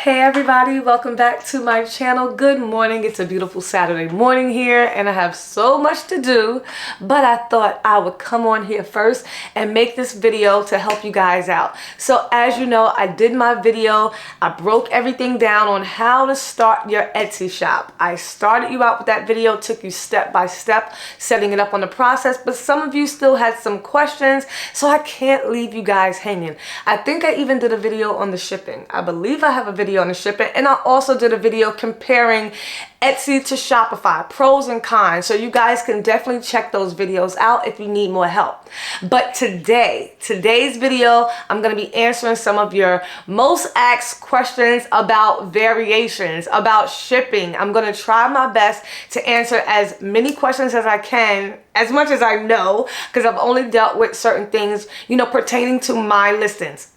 Hey everybody, welcome back to my channel. Good morning. It's a beautiful Saturday morning here and I have so much to do, but I thought I would come on here first and make this video to help you guys out. So as you know, I did my video. I broke everything down on how to start your Etsy shop. I started you out with that video, took you step by step, setting it up on the process, but some of you still had some questions, so I can't leave you guys hanging. I think I even did a video on the shipping. I believe I have a video on the shipping, and I also did a video comparing Etsy to Shopify, pros and cons, so you guys can definitely check those videos out if you need more help. But today's video, I'm going to be answering some of your most asked questions about variations, about shipping. I'm going to try my best to answer as many questions as I can, as much as I know, because I've only dealt with certain things, pertaining to my listings.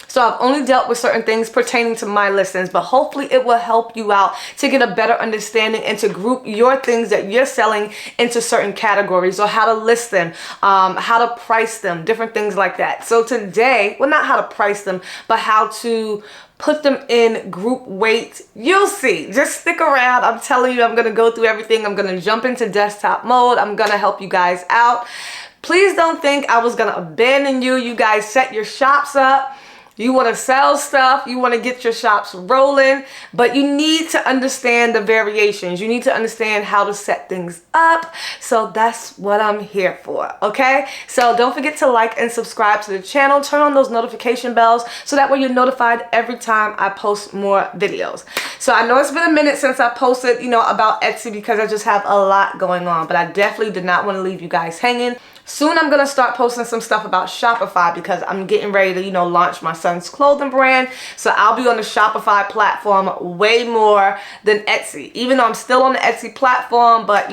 So I've only dealt with certain things pertaining to my listings, but hopefully it will help you out to get a better understanding and to group your things that you're selling into certain categories, or how to list them, how to price them, different things like that. So today, well, not how to price them, but how to put them in group weight. You'll see. Just stick around. I'm telling you, I'm going to go through everything. I'm going to jump into desktop mode. I'm going to help you guys out. Please don't think I was going to abandon you. You guys set your shops up. You want to sell stuff, you want to get your shops rolling, but you need to understand the variations. You need to understand how to set things up. So that's what I'm here for, okay? So don't forget to like and subscribe to the channel. Turn on those notification bells so that way you're notified every time I post more videos. So I know it's been a minute since I posted, about Etsy, because I just have a lot going on, but I definitely did not want to leave you guys hanging. Soon I'm going to start posting some stuff about Shopify, because I'm getting ready to, launch my son's clothing brand. So I'll be on the Shopify platform way more than Etsy. Even though I'm still on the Etsy platform, but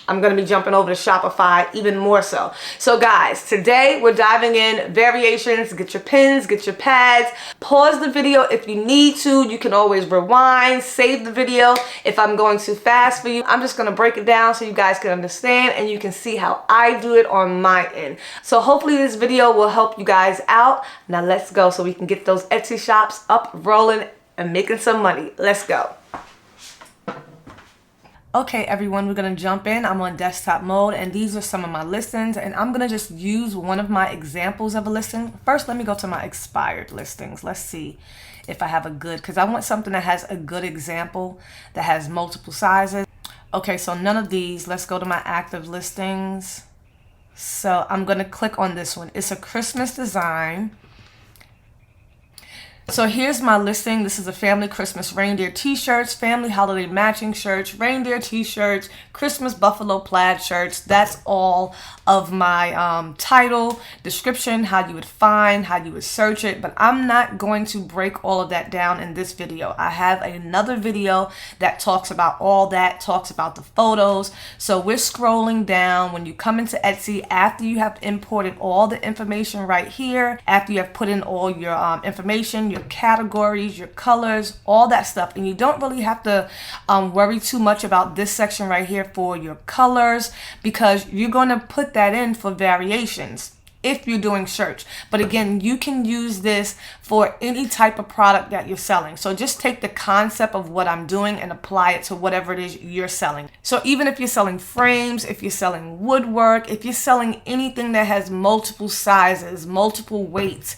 I'm going to be jumping over to Shopify even more so. So guys, today we're diving in variations. Get your pins, get your pads. Pause the video if you need to. You can always rewind, save the video if I'm going too fast for you. I'm just going to break it down so you guys can understand and you can see how I do it on my end. So hopefully this video will help you guys out. Now let's go so we can get those Etsy shops up, rolling, and making some money. Let's go. Okay everyone, we're going to jump in. I'm on desktop mode and these are some of my listings, and I'm going to just use one of my examples of a listing. First, let me go to my expired listings. Let's see if I have a good, because I want something that has a good example that has multiple sizes. Okay, so none of these. Let's go to my active listings. So I'm going to click on this one. It's a Christmas design. So here's my listing. This is a family Christmas reindeer t-shirts, family holiday matching shirts, reindeer t-shirts, Christmas buffalo plaid shirts. That's all of my title, description, how you would find, how you would search it. But I'm not going to break all of that down in this video. I have another video that talks about all that, talks about the photos. So we're scrolling down. When you come into Etsy, after you have imported all the information right here, after you have put in all your information, your categories, your colors, all that stuff, and you don't really have to worry too much about this section right here for your colors, because you're going to put that in for variations if you're doing search. But again, you can use this for any type of product that you're selling. So just take the concept of what I'm doing and apply it to whatever it is you're selling. So even if you're selling frames, if you're selling woodwork, if you're selling anything that has multiple sizes, multiple weights,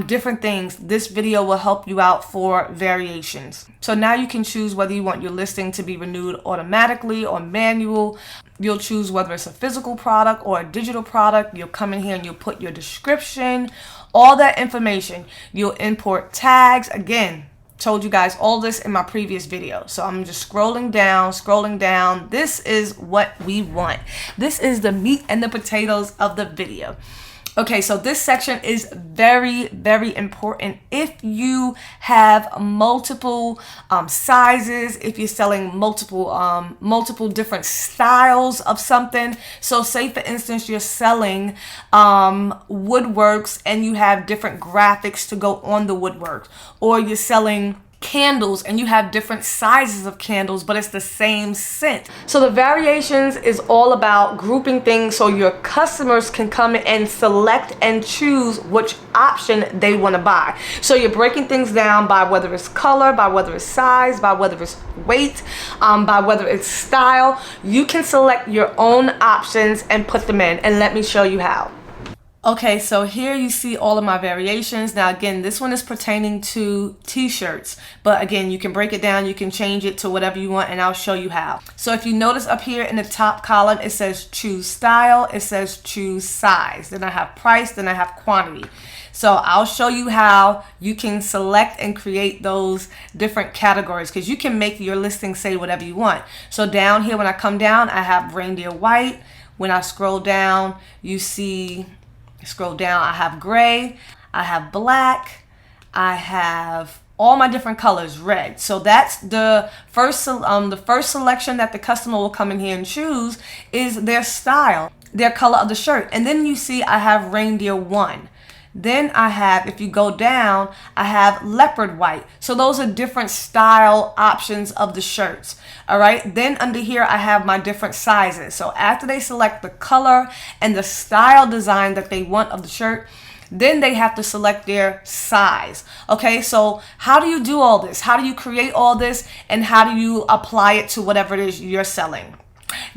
different things, this video will help you out for variations. So now you can choose whether you want your listing to be renewed automatically or manual. You'll choose whether it's a physical product or a digital product. You'll come in here and you'll put your description, all that information. You'll import tags. Again, told you guys all this in my previous video. So I'm just scrolling down. This is what we want. This is the meat and the potatoes of the video. Okay, so this section is very, very important if you have multiple sizes, if you're selling multiple different styles of something. So say for instance, you're selling woodworks and you have different graphics to go on the woodwork, or you're selling candles and you have different sizes of candles, but it's the same scent. So the variations is all about grouping things so your customers can come and select and choose which option they want to buy. So you're breaking things down by whether it's color, by whether it's size, by whether it's weight, by whether it's style. You can select your own options and put them in, and let me show you how. Okay, so here you see all of my variations. Now again, this one is pertaining to t-shirts, but again, you can break it down, you can change it to whatever you want, and I'll show you how. So if you notice up here in the top column, it says choose style, it says choose size, then I have price, then I have quantity. So I'll show you how you can select and create those different categories, because you can make your listing say whatever you want. So down here, when I come down, I have reindeer white. When I scroll down, you see, scroll down, I have gray, I have black, I have all my different colors, red. So that's the first selection that the customer will come in here and choose is their style, their color of the shirt. And then you see I have reindeer 1. Then I have, if you go down, I have leopard white. So those are different style options of the shirts. All right. Then under here, I have my different sizes. So after they select the color and the style design that they want of the shirt, then they have to select their size. Okay. So how do you do all this? How do you create all this? And how do you apply it to whatever it is you're selling?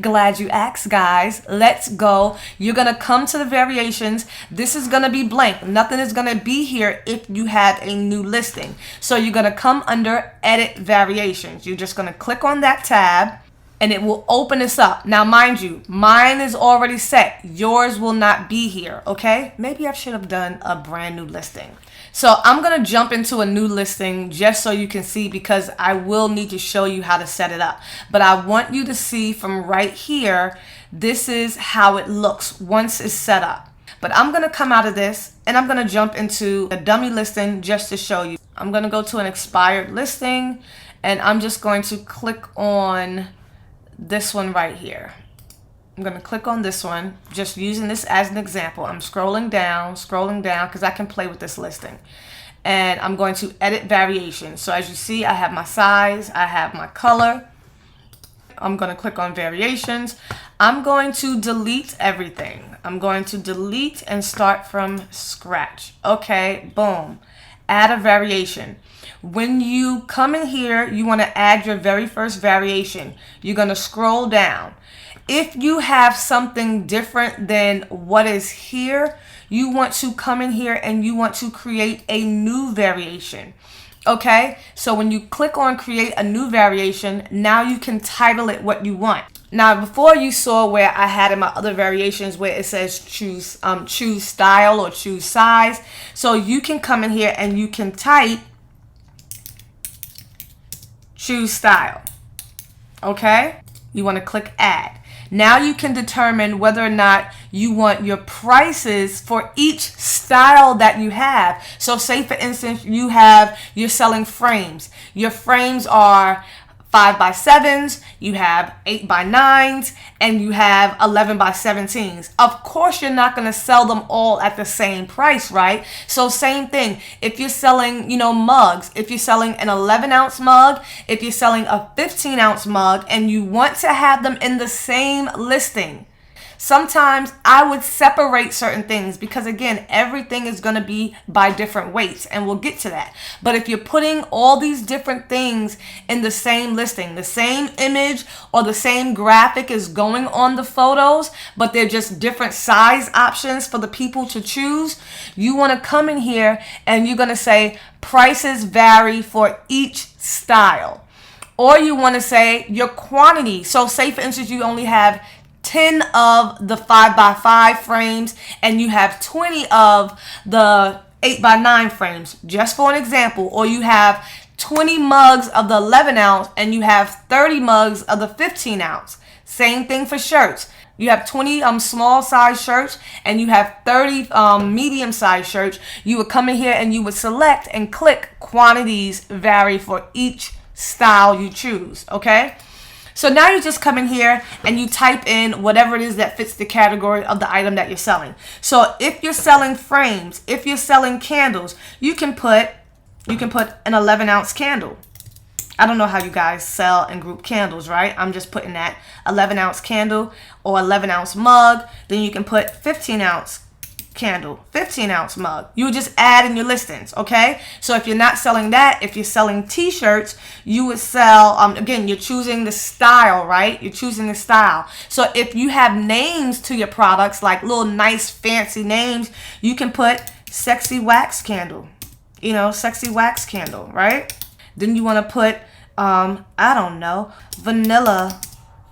Glad you asked, guys. Let's go. You're going to come to the variations. This is going to be blank. Nothing is going to be here if you have a new listing. So you're going to come under edit variations. You're just going to click on that tab and it will open this up. Now, mind you, mine is already set. Yours will not be here. Okay. Maybe I should have done a brand new listing. So I'm going to jump into a new listing just so you can see, because I will need to show you how to set it up. But I want you to see from right here, this is how it looks once it's set up. But I'm going to come out of this and I'm going to jump into a dummy listing just to show you. I'm going to go to an expired listing and I'm just going to click on this one right here. I'm going to click on this one, just using this as an example. I'm scrolling down because I can play with this listing. And I'm going to edit variations. So as you see, I have my size, I have my color. I'm going to click on variations. I'm going to delete everything. I'm going to delete and start from scratch. Okay, boom. Add a variation. When you come in here, you want to add your very first variation. You're going to scroll down. If you have something different than what is here, you want to come in here and you want to create a new variation. Okay, so when you click on create a new variation, now you can title it what you want. Now, before you saw where I had in my other variations where it says choose style or choose size. So you can come in here and you can type choose style. Okay, you want to click add. Now you can determine whether or not you want your prices for each style that you have. So say for instance, you're selling frames. Your frames are 5x7s, you have 8x9s, and you have 11x17s. Of course, you're not going to sell them all at the same price, right? So same thing. If you're selling, mugs, if you're selling an 11-ounce mug, if you're selling a 15-ounce mug, and you want to have them in the same listing, sometimes I would separate certain things because, again, everything is going to be by different weights, and we'll get to that. But if you're putting all these different things in the same listing, the same image or the same graphic is going on the photos, but they're just different size options for the people to choose, you want to come in here and you're going to say prices vary for each style. Or you want to say your quantity. So say, for instance, you only have 10 of the 5x5 frames and you have 20 of the 8x9 frames, just for an example. Or you have 20 mugs of the 11-ounce and you have 30 mugs of the 15-ounce. Same thing for shirts. You have 20 small size shirts and you have 30 medium size shirts. You would come in here and you would select and click quantities vary for each style you choose. Okay. So now you just come in here and you type in whatever it is that fits the category of the item that you're selling. So if you're selling frames, if you're selling candles, you can put you can put an 11-ounce candle. I don't know how you guys sell and group candles, right? I'm just putting that 11-ounce candle or 11-ounce mug. Then you can put 15-ounce candle, 15-ounce mug. You would just add in your listings, okay? So if you're not selling that, if you're selling t-shirts, you would sell, again, you're choosing the style, right? You're choosing the style. So if you have names to your products, like little nice fancy names, you can put sexy wax candle, you know, sexy wax candle, right? Then you want to put, I don't know, vanilla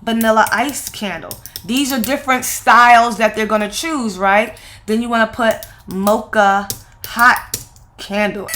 ice candle. These are different styles that they're going to choose, right? Then you want to put mocha hot candle.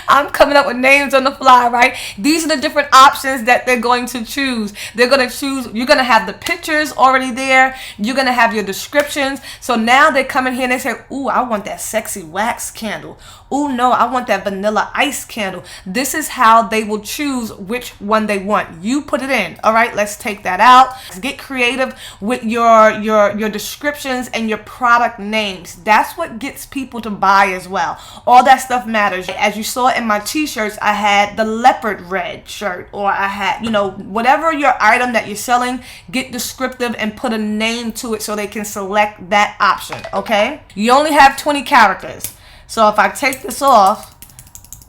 I'm coming up with names on the fly, right? These are the different options that they're going to choose. They're going to choose, you're going to have the pictures already there. You're going to have your descriptions. So now they come in here and they say, ooh, I want that sexy wax candle. Ooh, no, I want that vanilla ice candle. This is how they will choose which one they want. You put it in. All right, let's take that out. Get creative with your descriptions and your product names. That's what gets people to buy as well. All that stuff matters. As you saw in my t-shirts, I had the leopard red shirt, or I had, you know, whatever your item that you're selling, get descriptive and put a name to it so they can select that option, okay? You only have 20 characters. So if I take this off,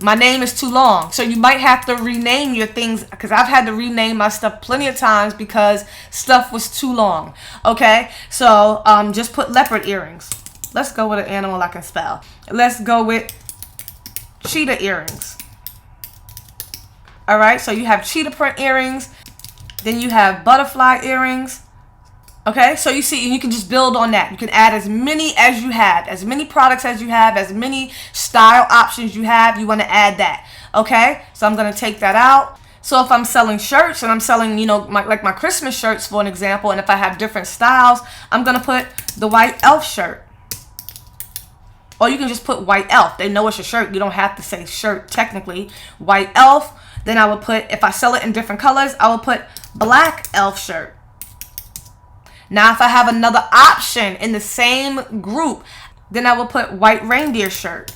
my name is too long. So you might have to rename your things, because I've had to rename my stuff plenty of times because stuff was too long, okay? So just put leopard earrings. Let's go with an animal I can spell. Let's go with cheetah earrings. All right, so you have cheetah print earrings, then you have butterfly earrings. Okay, so you see, you can just build on that. You can add as many as you have, as many products as you have, as many style options you have. You want to add that. Okay, so I'm going to take that out. So if I'm selling shirts and I'm selling, you know, like my Christmas shirts, for an example, and if I have different styles, I'm going to put the white elf shirt. Or you can just put white elf. They know it's a shirt. You don't have to say shirt technically. White elf. Then I would put, if I sell it in different colors, I will put black elf shirt. Now if I have another option in the same group, then I will put white reindeer shirt.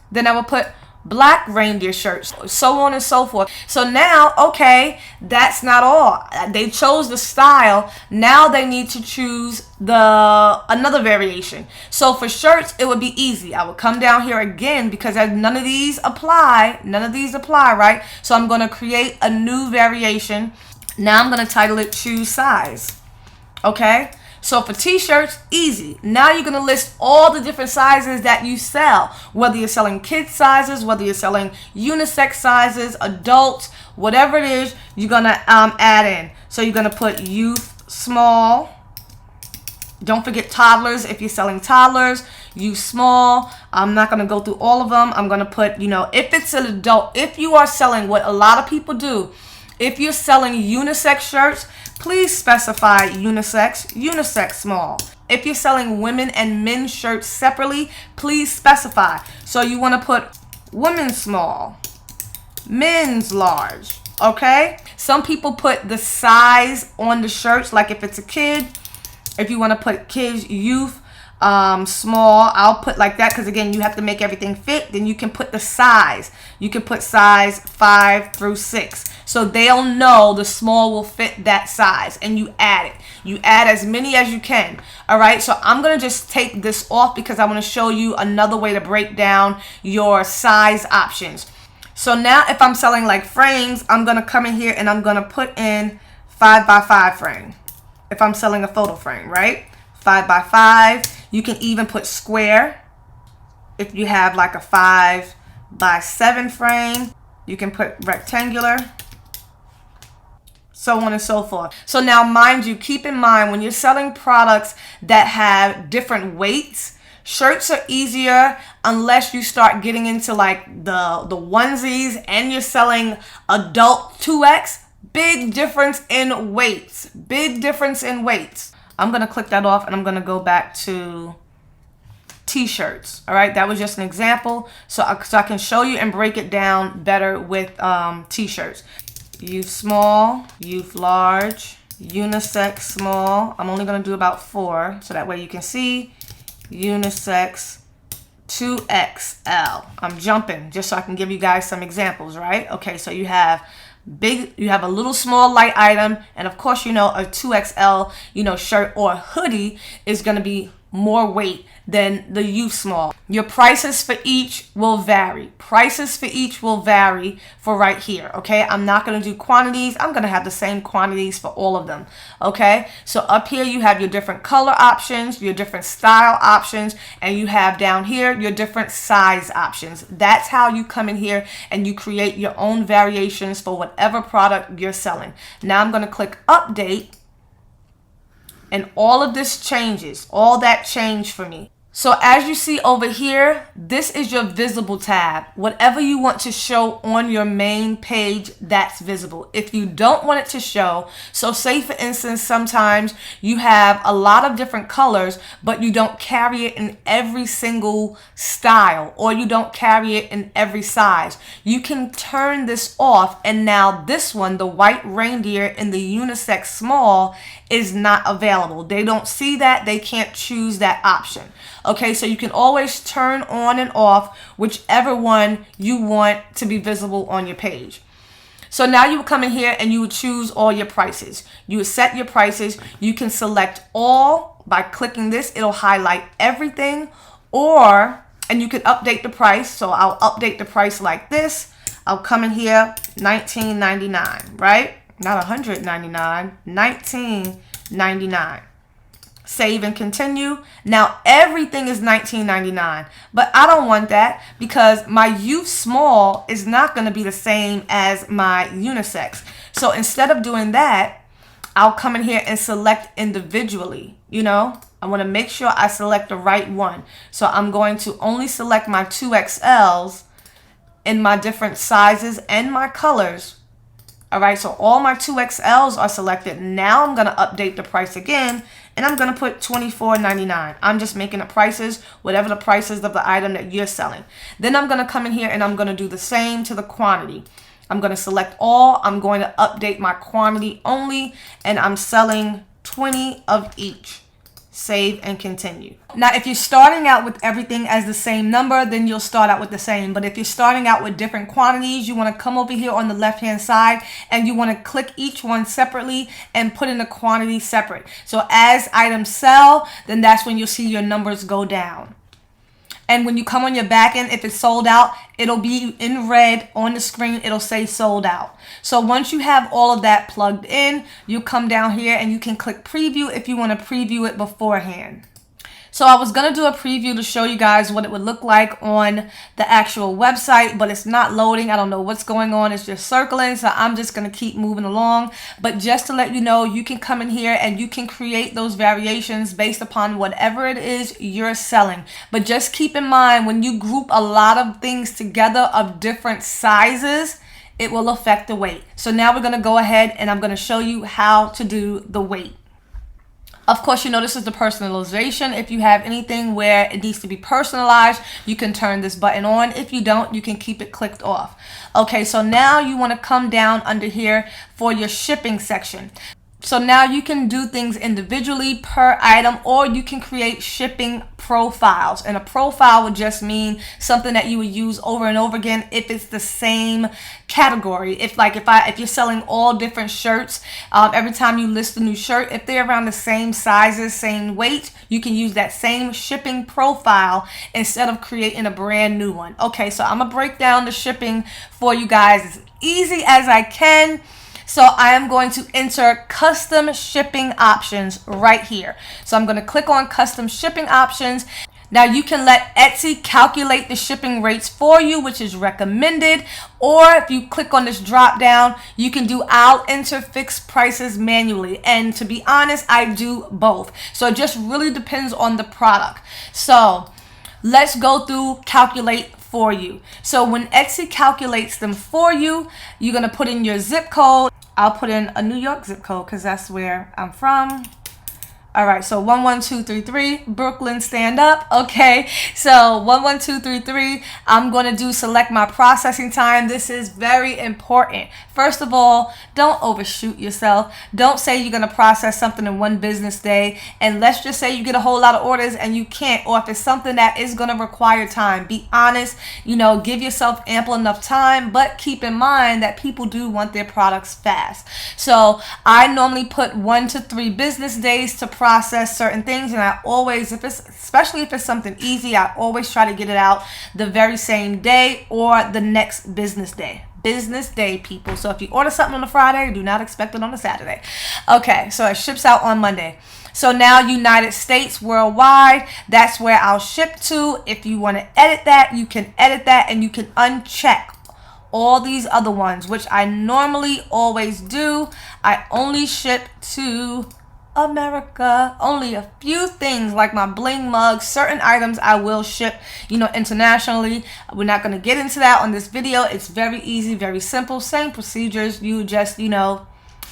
Then I will put black reindeer shirts, so on and so forth. So now, okay, that's not all. They chose the style. Now they need to choose another variation. So for shirts, it would be easy. I would come down here again because none of these apply. None of these apply, right? So I'm going to create a new variation. Now I'm going to title it Choose Size. Okay, so for t-shirts, easy. Now you're going to list all the different sizes that you sell, whether you're selling kids sizes, whether you're selling unisex sizes, adults, whatever it is, you're going to add in. So you're going to put youth, small. Don't forget toddlers. If you're selling toddlers, youth, small. I'm not going to go through all of them. I'm going to put, you know, if it's an adult, if you are selling what a lot of people do, if you're selling unisex shirts, please specify unisex small. If you're selling women and men's shirts separately, please specify. So you want to put women's small, men's large, okay? Some people put the size on the shirts, like if it's a kid, if you want to put kids, youth, small, I'll put like that because again, you have to make everything fit. Then you can put the size. You can put size 5 through 6. So they'll know the small will fit that size, and you add it. You add as many as you can. All right, so I'm going to just take this off because I want to show you another way to break down your size options. So now if I'm selling like frames, I'm going to come in here and I'm going to put in 5x5 frame. If I'm selling a photo frame, right? 5x5. You can even put square. If you have like a 5x7 frame, you can put rectangular. So on and so forth. So now, mind you, keep in mind when you're selling products that have different weights, shirts are easier unless you start getting into like the onesies and you're selling adult 2X. Big difference in weights. Big difference in weights. I'm going to click that off and I'm going to go back to t-shirts. All right, that was just an example. So I can show you and break it down better with t-shirts. Youth small, youth large, unisex small. I'm only going to do about 4 so that way you can see. Unisex 2XL. I'm jumping just so I can give you guys some examples, right? Okay, so you have a little small light item, and of course, you know, a 2XL, you know, shirt or hoodie is going to be more weight than the U small. Your prices for each will vary. Prices for each will vary for right here, okay? I'm not going to do quantities. I'm going to have the same quantities for all of them, okay? So up here you have your different color options, your different style options, and you have down here your different size options. That's how you come in here and you create your own variations for whatever product you're selling. Now I'm going to click update. And all of this changes, all that changed for me. So as you see over here, this is your visible tab. Whatever you want to show on your main page, that's visible. If you don't want it to show, so say for instance, sometimes you have a lot of different colors, but you don't carry it in every single style, or you don't carry it in every size. You can turn this off, and now this one, the white reindeer in the unisex small, is not available. They don't see that, they can't choose that option. Okay, so you can always turn on and off whichever one you want to be visible on your page. So now you would come in here and you would choose all your prices. You would set your prices. You can select all by clicking this. It'll highlight everything, and you can update the price. So I'll update the price like this. I'll come in here, $19.99, right? Not $199, $19.99. Save and continue. Now everything is $19.99, but I don't want that because my youth small is not going to be the same as my unisex. So instead of doing that, I'll come in here and select individually. You know, I want to make sure I select the right one. So I'm going to only select my 2XLs in my different sizes and my colors. All right, so all my 2XLs are selected. Now I'm going to update the price again, and I'm going to put $24.99. I'm just making the prices, whatever the prices of the item that you're selling. Then I'm going to come in here and I'm going to do the same to the quantity. I'm going to select all. I'm going to update my quantity only, and I'm selling 20 of each. Save and continue. Now, if you're starting out with everything as the same number, then you'll start out with the same. But if you're starting out with different quantities, you want to come over here on the left-hand side and you want to click each one separately and put in the quantity separate. So as items sell, then that's when you'll see your numbers go down. And when you come on your back end, if it's sold out, it'll be in red on the screen. It'll say sold out. So once you have all of that plugged in, you come down here and you can click preview if you want to preview it beforehand. So I was going to do a preview to show you guys what it would look like on the actual website, but it's not loading. I don't know what's going on. It's just circling. So I'm just going to keep moving along. But just to let you know, you can come in here and you can create those variations based upon whatever it is you're selling. But just keep in mind, when you group a lot of things together of different sizes, it will affect the weight. So now we're going to go ahead and I'm going to show you how to do the weight. Of course, you know, this is the personalization. If you have anything where it needs to be personalized, you can turn this button on. If you don't, you can keep it clicked off. Okay, so now you want to come down under here for your shipping section. So now you can do things individually per item, or you can create shipping profiles. And a profile would just mean something that you would use over and over again if it's the same category. If you're selling all different shirts, every time you list a new shirt, if they're around the same sizes, same weight, you can use that same shipping profile instead of creating a brand new one. Okay, so I'm gonna break down the shipping for you guys as easy as I can. So I am going to enter custom shipping options right here. So I'm going to click on custom shipping options. Now you can let Etsy calculate the shipping rates for you, which is recommended. Or if you click on this drop down, you can do I'll enter fixed prices manually. And to be honest, I do both. So it just really depends on the product. So let's go through calculate for you. So when Etsy calculates them for you, you're going to put in your zip code. I'll put in a New York zip code because that's where I'm from. All right, so 11233, Brooklyn, stand up. Okay, so 11233, I'm going to do select my processing time. This is very important. First of all, don't overshoot yourself. Don't say you're going to process something in one business day. And let's just say you get a whole lot of orders and you can't, or if it's something that is going to require time, be honest, give yourself ample enough time, but keep in mind that people do want their products fast. So I normally put 1 to 3 business days to process certain things, and I always, especially if it's something easy, I always try to get it out the very same day or the next business day. Business day, people. So if you order something on a Friday, do not expect it on a Saturday. Okay, so it ships out on Monday. So now United States, worldwide, that's where I'll ship to. If you want to edit that, you can edit that, and you can uncheck all these other ones, which I normally always do. I only ship to America. Only a few things like my bling mugs, certain items I will ship, internationally. We're not going to get into that on this video. It's very easy, very simple, same procedures. You just,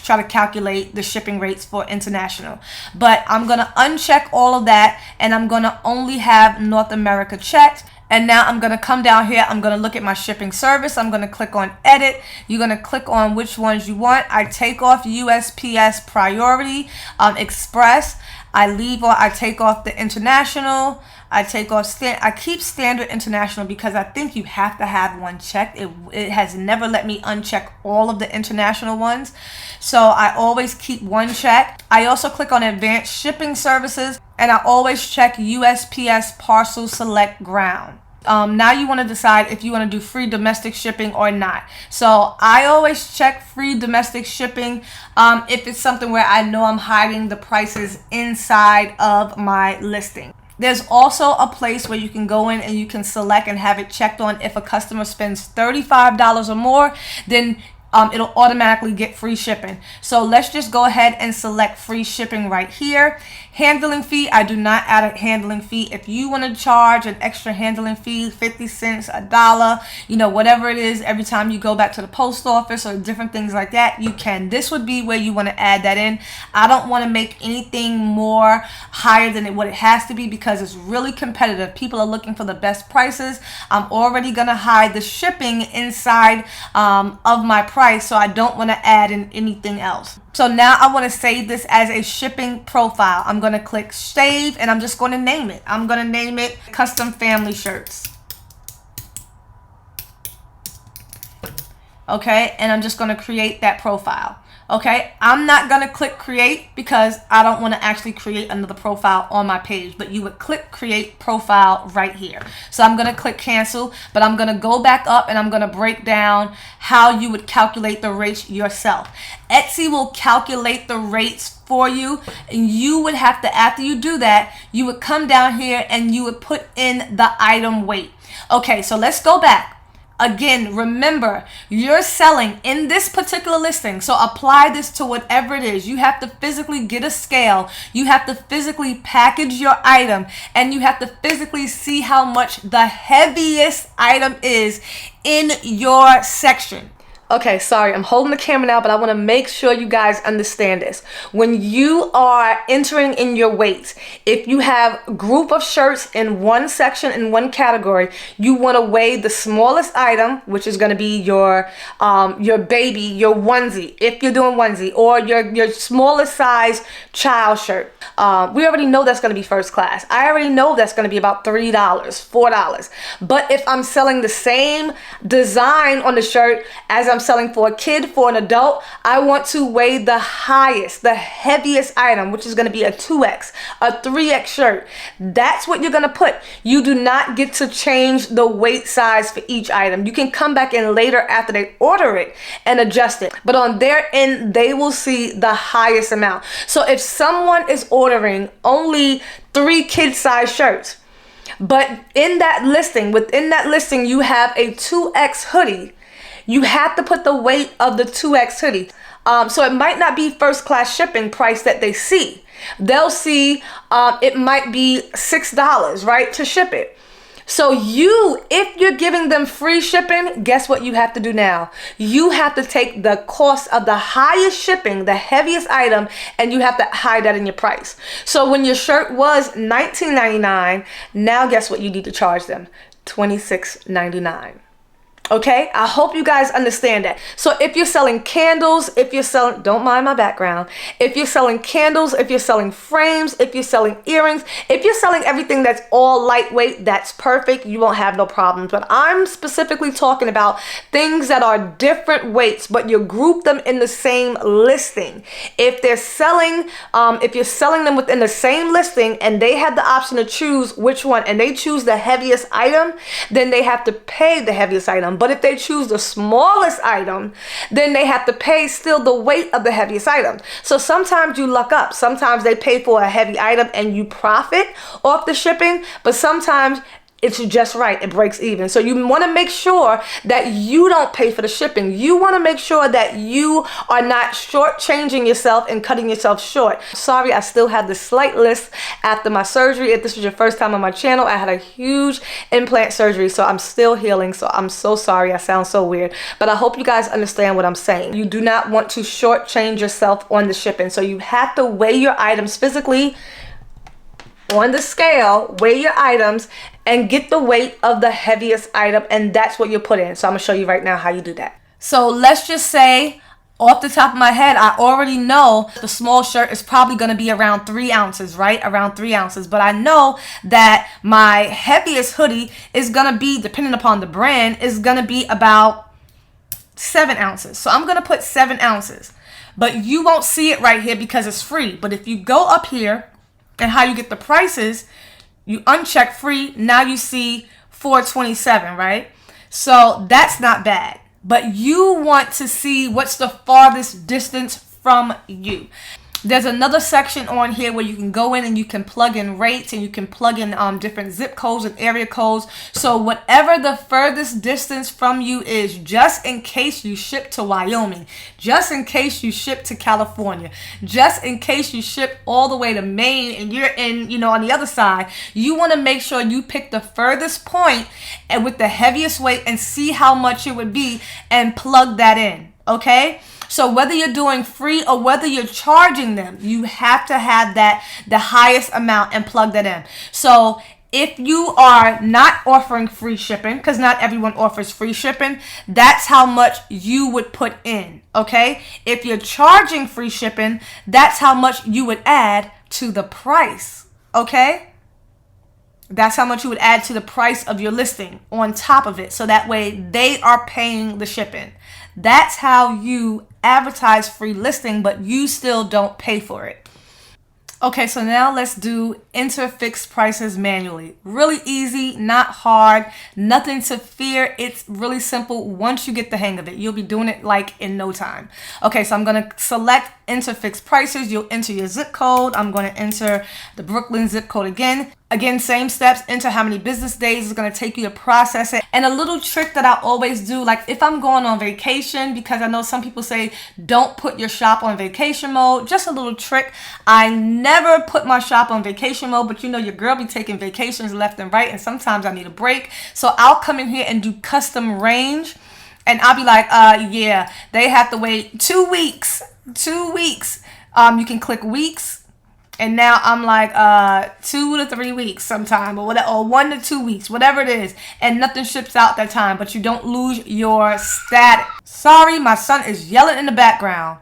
try to calculate the shipping rates for international. But I'm going to uncheck all of that, and I'm going to only have North America checked. And now I'm going to come down here. I'm going to look at my shipping service. I'm going to click on edit. You're going to click on which ones you want. I take off USPS priority, express. I take off the international. I take off I keep standard international because I think you have to have one checked. It has never let me uncheck all of the international ones. So I always keep one checked. I also click on advanced shipping services, and I always check USPS parcel select ground. Now you want to decide if you want to do free domestic shipping or not. So I always check free domestic shipping if it's something where I know I'm hiding the prices inside of my listing. There's also a place where you can go in and you can select and have it checked on if a customer spends $35 or more, then it'll automatically get free shipping. So let's just go ahead and select free shipping right here. Handling fee, I do not add a handling fee. If you want to charge an extra handling fee, 50 cents, $1, whatever it is, every time you go back to the post office or different things like that, you can. This would be where you want to add that in. I don't want to make anything more higher than what it has to be because it's really competitive. People are looking for the best prices. I'm already going to hide the shipping inside of my price, so I don't want to add in anything else. So now I want to save this as a shipping profile. I'm going to click save, and I'm just going to name it. I'm going to name it Custom Family Shirts. Okay, and I'm just going to create that profile. Okay, I'm not going to click create because I don't want to actually create another profile on my page, but you would click create profile right here. So I'm going to click cancel, but I'm going to go back up and I'm going to break down how you would calculate the rates yourself. Etsy will calculate the rates for you, and you would have to, after you do that, you would come down here and you would put in the item weight. Okay, so let's go back. Again, remember, you're selling in this particular listing, so apply this to whatever it is. You have to physically get a scale. You have to physically package your item, and you have to physically see how much the heaviest item is in your section. Okay, sorry, I'm holding the camera now, but I want to make sure you guys understand this. When you are entering in your weights, if you have a group of shirts in one section, in one category, you want to weigh the smallest item, which is going to be your baby, your onesie, if you're doing onesie, or your smallest size child shirt. We already know that's going to be first class. I already know that's going to be about $3, $4. But if I'm selling the same design on the shirt as I'm selling for a kid, for an adult, I want to weigh the highest, the heaviest item, which is going to be a 2X, a 3X shirt. That's what you're going to put. You do not get to change the weight size for each item. You can come back in later after they order it and adjust it. But on their end, they will see the highest amount. So if someone is ordering only 3 kid-size shirts, but within that listing, you have a 2X hoodie, you have to put the weight of the 2X hoodie. So it might not be first class shipping price that they see. They'll see it might be $6, right, to ship it. So if you're giving them free shipping, guess what you have to do now? You have to take the cost of the highest shipping, the heaviest item, and you have to hide that in your price. So when your shirt was $19.99, now guess what you need to charge them? $26.99. Okay, I hope you guys understand that. So if you're selling candles, if you're selling, don't mind my background, if you're selling candles, if you're selling frames, if you're selling earrings, if you're selling everything that's all lightweight, that's perfect. You won't have no problems. But I'm specifically talking about things that are different weights, but you group them in the same listing. If they're selling, if you're selling them within the same listing and they have the option to choose which one, and they choose the heaviest item, then they have to pay the heaviest item. But if they choose the smallest item, then they have to pay still the weight of the heaviest item. So sometimes you luck up. Sometimes they pay for a heavy item and you profit off the shipping, but sometimes it's just right. It breaks even. So you want to make sure that you don't pay for the shipping. You want to make sure that you are not shortchanging yourself and cutting yourself short. Sorry, I still have the slight list after my surgery. If this was your first time on my channel, I had a huge implant surgery, so I'm still healing. So I'm so sorry. I sound so weird, but I hope you guys understand what I'm saying. You do not want to shortchange yourself on the shipping. So you have to weigh your items physically on the scale, weigh your items, and get the weight of the heaviest item, and that's what you put in. So I'm gonna show you right now how you do that. So let's just say, off the top of my head, I already know the small shirt is probably gonna be around 3 ounces, right? Around 3 ounces. But I know that my heaviest hoodie is gonna be, depending upon the brand, is gonna be about 7 ounces. So I'm gonna put 7 ounces. But you won't see it right here because it's free. But if you go up here, and how you get the prices, you uncheck free, now you see $4.27, right? So that's not bad, but you want to see what's the farthest distance from you. There's another section on here where you can go in and you can plug in rates, and you can plug in different zip codes and area codes. So whatever the furthest distance from you is, just in case you ship to Wyoming, just in case you ship to California, just in case you ship all the way to Maine and you're in, on the other side, you want to make sure you pick the furthest point and with the heaviest weight and see how much it would be and plug that in, okay? So whether you're doing free or whether you're charging them, you have to have the highest amount and plug that in. So if you are not offering free shipping, because not everyone offers free shipping, that's how much you would put in, okay? If you're charging free shipping, that's how much you would add to the price, okay? That's how much you would add to the price of your listing on top of it. So that way they are paying the shipping. That's how you advertise free listing, but you still don't pay for it. Okay, so now let's do enter fixed prices manually. Really easy, not hard, nothing to fear. It's really simple once you get the hang of it. You'll be doing it like in no time. Okay, so I'm gonna select enter fixed prices. You'll enter your zip code. I'm gonna enter the Brooklyn zip code again. Again, same steps, enter how many business days it's gonna take you to process it. And a little trick that I always do, like if I'm going on vacation, because I know some people say don't put your shop on vacation mode, just a little trick. I never put my shop on vacation mode, but your girl be taking vacations left and right, and sometimes I need a break. So I'll come in here and do custom range, and I'll be like, yeah, they have to wait 2 weeks, 2 weeks. You can click weeks. And now I'm like 2 to 3 weeks sometime, or whatever, or 1 to 2 weeks, whatever it is. And nothing ships out that time, but you don't lose your status. Sorry, my son is yelling in the background.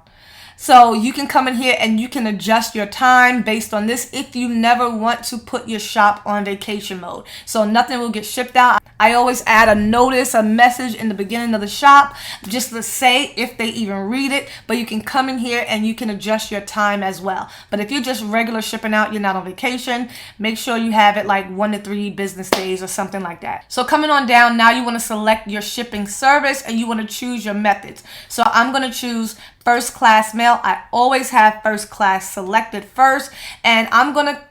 So you can come in here and you can adjust your time based on this if you never want to put your shop on vacation mode. So nothing will get shipped out. I always add a notice, a message in the beginning of the shop just to say if they even read it. But you can come in here and you can adjust your time as well. But if you're just regular shipping out, you're not on vacation, make sure you have it like 1 to 3 business days or something like that. So coming on down, now you want to select your shipping service and you want to choose your methods. So I'm going to choose first class mail. I always have first class selected first, and I'm gonna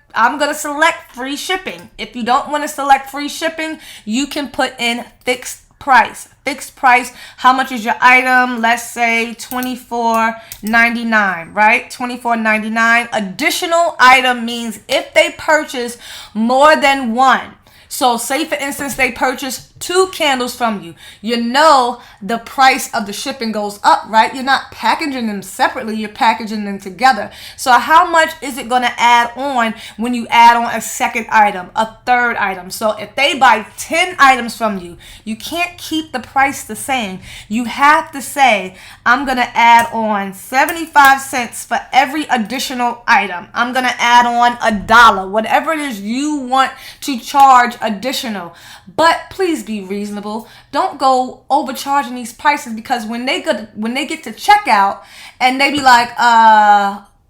select free shipping. If you don't want to select free shipping, you can put in fixed price. Fixed price, how much is your item? Let's say $24.99, right? $24.99. Additional item means if they purchase more than one, So say for instance they purchase 2 candles from you. You know the price of the shipping goes up, right? You're not packaging them separately, you're packaging them together. So how much is it going to add on when you add on a second item, a third item? So if they buy 10 items from you, you can't keep the price the same. You have to say, I'm going to add on 75 cents for every additional item. I'm going to add on $1, whatever it is you want to charge additional. But please be reasonable. Don't go overcharging these prices, because when they get to checkout and they be like,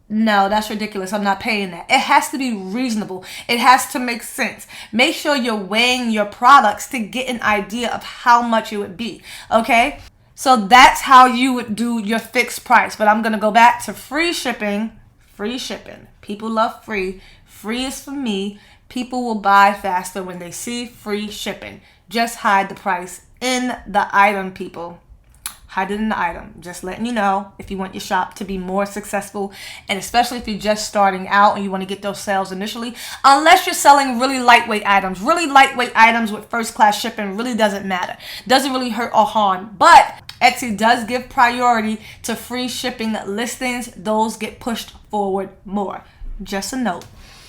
no, that's ridiculous, I'm not paying that. It has to be reasonable. It has to make sense. Make sure you're weighing your products to get an idea of how much it would be. Okay? So that's how you would do your fixed price. But I'm going to go back to free shipping. Free shipping. People love free. Free is for me. People will buy faster when they see free shipping. Just hide the price in the item, people. Hide it in the item. Just letting you know, if you want your shop to be more successful, and especially if you're just starting out and you want to get those sales initially, unless you're selling really lightweight items. Really lightweight items with first class shipping really doesn't matter. Doesn't really hurt or harm. But Etsy does give priority to free shipping listings. Those get pushed forward more. Just a note.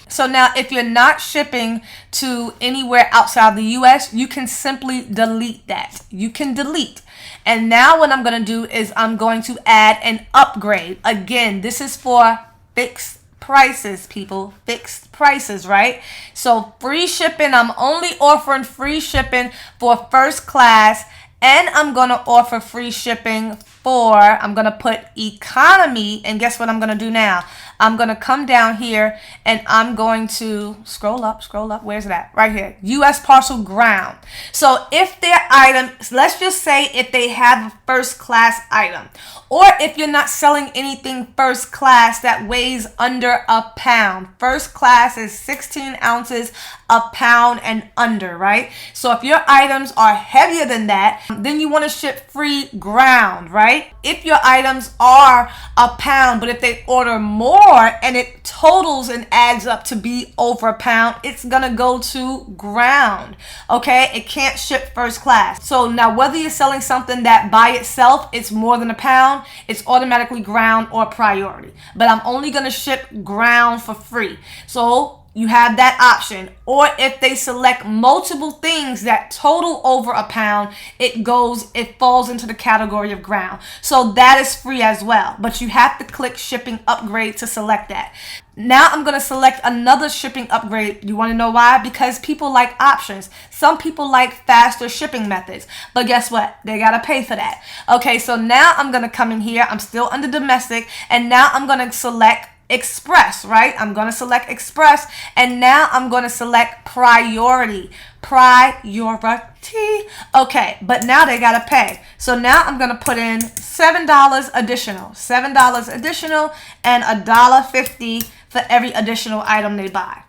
So now if you're not shipping to anywhere outside the US, you can simply delete that. You can delete. And now what I'm going to do is I'm going to add an upgrade. Again, this is for fixed prices, people. Fixed prices, right? So free shipping, I'm only offering free shipping for first class. And I'm going to offer free shipping for, I'm going to put economy. And guess what I'm going to do now? I'm going to come down here and I'm going to scroll up. Where's that? Right here. U.S. parcel ground. So if their item, let's just say if they have a first class item, or if you're not selling anything first class that weighs under a pound. First class is 16 ounces, a pound and under, right? So if your items are heavier than that, then you want to ship free ground, right? If your items are a pound, but if they order more and it totals and adds up to be over a pound, it's gonna go to ground. Okay, it can't ship first class. So now whether you're selling something that by itself it's more than a pound, it's automatically ground or priority. But I'm only gonna ship ground for free. So you have that option. Or if they select multiple things that total over a pound, it falls into the category of ground. So that is free as well. But you have to click shipping upgrade to select that. Now I'm going to select another shipping upgrade. You want to know why? Because people like options. Some people like faster shipping methods. But guess what? They got to pay for that. Okay, so now I'm going to come in here. I'm still under domestic. And now I'm going to select Express, right? I'm going to select Express, and now I'm going to select priority. Priority. Okay, but now they got to pay. So now I'm going to put in $7 additional. $7 additional and $1.50 for every additional item they buy.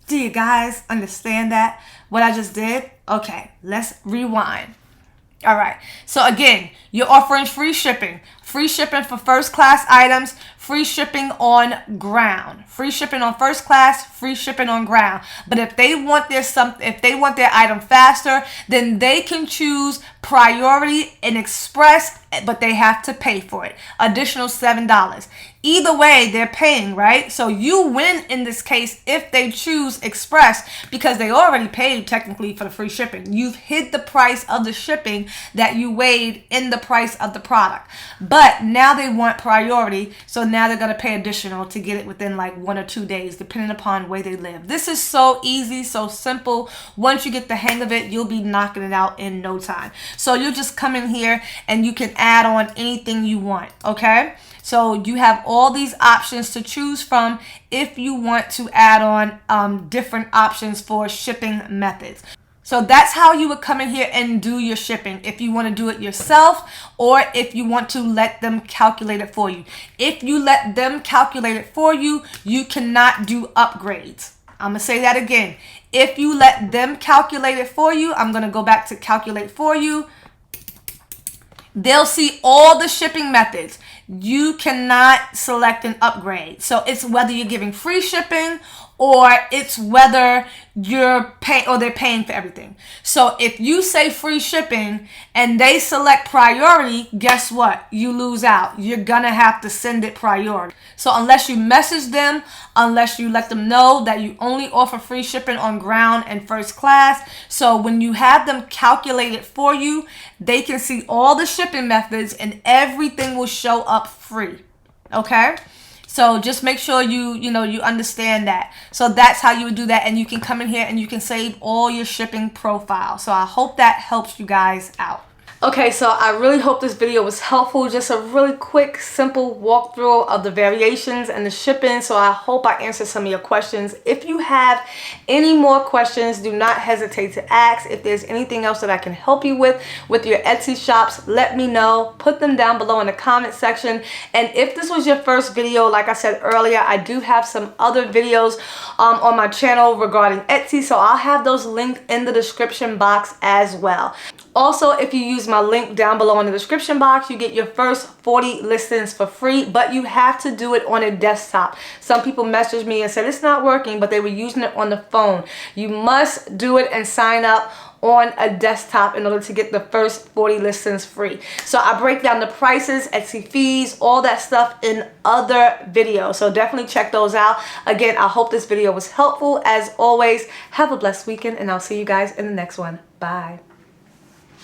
Do you guys understand that? What I just did? Okay, let's rewind. All right. So again, you're offering free shipping. Free shipping for first class items, free shipping on ground. Free shipping on first class, free shipping on ground. But if they want their item faster, then they can choose priority and express, but they have to pay for it. Additional $7. Either way, they're paying, right? So you win in this case if they choose express, because they already paid technically for the free shipping. You've hid the price of the shipping that you weighed in the price of the product. But now they want priority, so now they're going to pay additional to get it within like 1 or 2 days, depending upon where they live. This is so easy, so simple. Once you get the hang of it, you'll be knocking it out in no time. So you just come in here and you can add on anything you want, okay? So you have all these options to choose from if you want to add on different options for shipping methods. So that's how you would come in here and do your shipping, if you want to do it yourself or if you want to let them calculate it for you. If you let them calculate it for you, you cannot do upgrades. I'm going to say that again. If you let them calculate it for you, I'm going to go back to calculate for you. They'll see all the shipping methods. You cannot select an upgrade. So it's whether you're giving free shipping or it's whether you're paying or they're paying for everything. So if you say free shipping and they select priority, guess what? You lose out. You're gonna have to send it priority. So unless you message them, unless you let them know that you only offer free shipping on ground and first class, so when you have them calculate it for you, they can see all the shipping methods and everything will show up free. Okay? So just make sure you understand that. So that's how you would do that, and you can come in here and you can save all your shipping profile. So I hope that helps you guys out. Okay, so I really hope this video was helpful. Just a really quick, simple walkthrough of the variations and the shipping. So I hope I answered some of your questions. If you have any more questions, do not hesitate to ask. If there's anything else that I can help you with your Etsy shops, let me know. Put them down below in the comment section. And if this was your first video, like I said earlier, I do have some other videos on my channel regarding Etsy. So I'll have those linked in the description box as well. Also, if you use my link down below in the description box, you get your first 40 listings for free, but you have to do it on a desktop. Some people messaged me and said it's not working, but they were using it on the phone. You must do it and sign up on a desktop in order to get the first 40 listings free. So I break down the prices, Etsy fees, all that stuff in other videos. So definitely check those out. Again, I hope this video was helpful. As always, have a blessed weekend, and I'll see you guys in the next one. Bye.